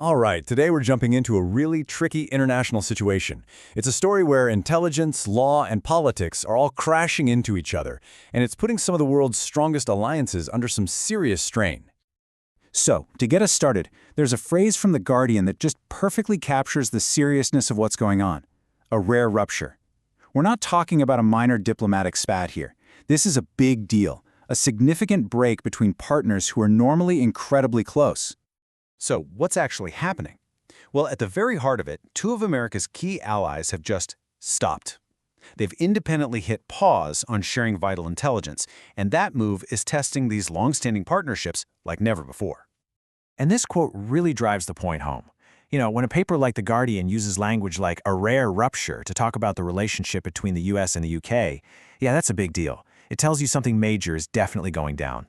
All right, today we're jumping into a really tricky international situation. It's a story where intelligence, law, and politics are all crashing into each other, and it's putting some of the world's strongest alliances under some serious strain. So, to get us started, there's a phrase from The Guardian that just perfectly captures the seriousness of what's going on. A rare rupture. We're not talking about a minor diplomatic spat here. This is a big deal, a significant break between partners who are normally incredibly close. So, what's actually happening? Well, at the very heart of it, two of America's key allies have just stopped. They've independently hit pause on sharing vital intelligence, and that move is testing these long-standing partnerships like never before. And this quote really drives the point home. When a paper like The Guardian uses language like a rare rupture to talk about the relationship between the US and the UK, that's a big deal. It tells you something major is definitely going down.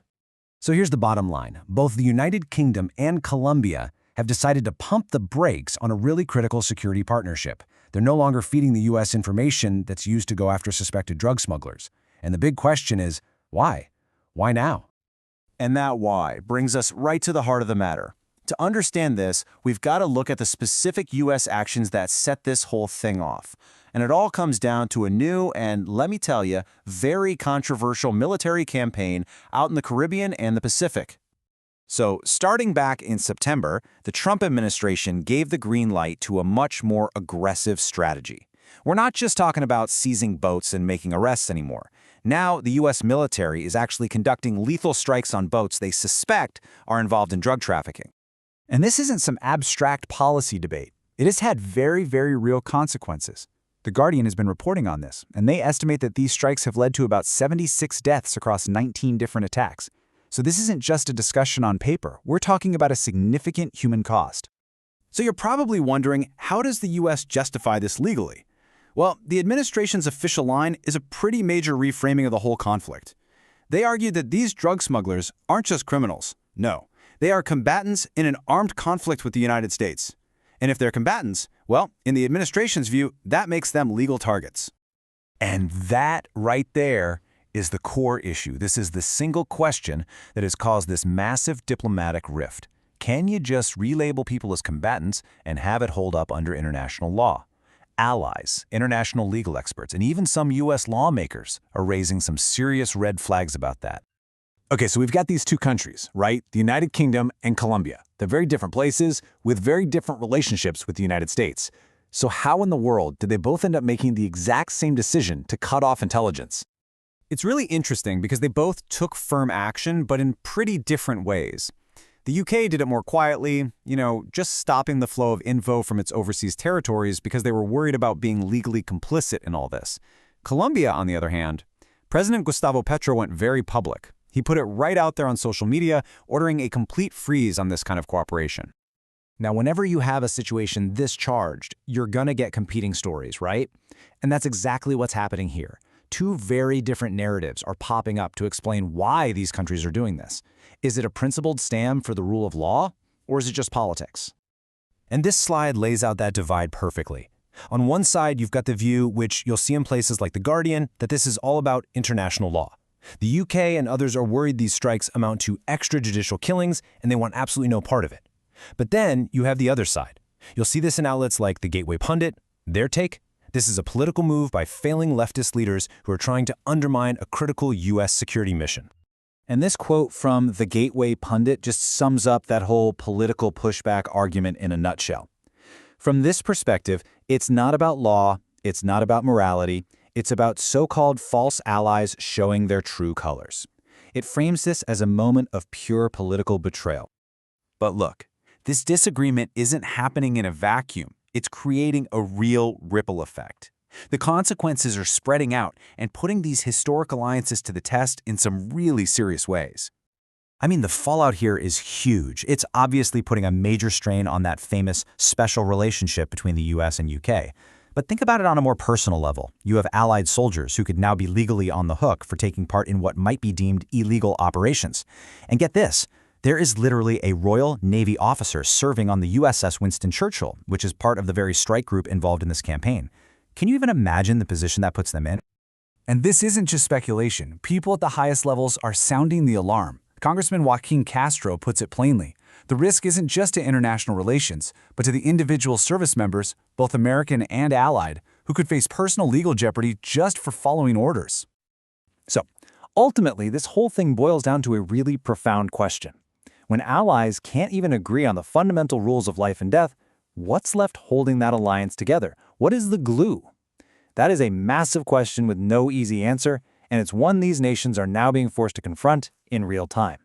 So here's the bottom line. Both the United Kingdom and Colombia have decided to pump the brakes on a really critical security partnership. They're no longer feeding the U.S. information that's used to go after suspected drug smugglers. And the big question is, why? Why now? And that why brings us right to the heart of the matter. To understand this, we've got to look at the specific U.S. actions that set this whole thing off. And it all comes down to a new and, let me tell you, very controversial military campaign out in the Caribbean and the Pacific. So, starting back in September, the Trump administration gave the green light to a much more aggressive strategy. We're not just talking about seizing boats and making arrests anymore. Now, the U.S. military is actually conducting lethal strikes on boats they suspect are involved in drug trafficking. And this isn't some abstract policy debate. It has had very, very real consequences. The Guardian has been reporting on this, and they estimate that these strikes have led to about 76 deaths across 19 different attacks. So this isn't just a discussion on paper. We're talking about a significant human cost. So you're probably wondering, how does the U.S. justify this legally? Well, the administration's official line is a pretty major reframing of the whole conflict. They argued that these drug smugglers aren't just criminals. No, they are combatants in an armed conflict with the United States. And if they're combatants, well, in the administration's view, that makes them legal targets. And that right there is the core issue. This is the single question that has caused this massive diplomatic rift. Can you just relabel people as combatants and have it hold up under international law? Allies, international legal experts, and even some U.S. lawmakers are raising some serious red flags about that. Okay, so we've got these two countries, right? The United Kingdom and Colombia. They're very different places with very different relationships with the United States. So how in the world did they both end up making the exact same decision to cut off intelligence? It's really interesting because they both took firm action, but in pretty different ways. The UK did it more quietly, just stopping the flow of info from its overseas territories because they were worried about being legally complicit in all this. Colombia, on the other hand, President Gustavo Petro went very public. He put it right out there on social media, ordering a complete freeze on this kind of cooperation. Now, whenever you have a situation this charged, you're gonna get competing stories, right? And that's exactly what's happening here. Two very different narratives are popping up to explain why these countries are doing this. Is it a principled stand for the rule of law, or is it just politics? And this slide lays out that divide perfectly. On one side, you've got the view, which you'll see in places like The Guardian, that this is all about international law. The UK and others are worried these strikes amount to extrajudicial killings, and they want absolutely no part of it. But then you have the other side. You'll see this in outlets like the Gateway Pundit. Their take: this is a political move by failing leftist leaders who are trying to undermine a critical U.S. security mission. And this quote from the Gateway Pundit just sums up that whole political pushback argument in a nutshell. From this perspective, it's not about law, it's not about morality, it's about so-called false allies showing their true colors. It frames this as a moment of pure political betrayal. But look, this disagreement isn't happening in a vacuum. It's creating a real ripple effect. The consequences are spreading out and putting these historic alliances to the test in some really serious ways. I mean, the fallout here is huge. It's obviously putting a major strain on that famous special relationship between the U.S. and UK. But think about it on a more personal level. You have allied soldiers who could now be legally on the hook for taking part in what might be deemed illegal operations. And get this, there is literally a Royal Navy officer serving on the USS Winston Churchill, which is part of the very strike group involved in this campaign. Can you even imagine the position that puts them in? And this isn't just speculation. People at the highest levels are sounding the alarm. Congressman Joaquin Castro puts it plainly. The risk isn't just to international relations, but to the individual service members, both American and allied, who could face personal legal jeopardy just for following orders. So, ultimately, this whole thing boils down to a really profound question. When allies can't even agree on the fundamental rules of life and death, what's left holding that alliance together? What is the glue? That is a massive question with no easy answer, and it's one these nations are now being forced to confront in real time.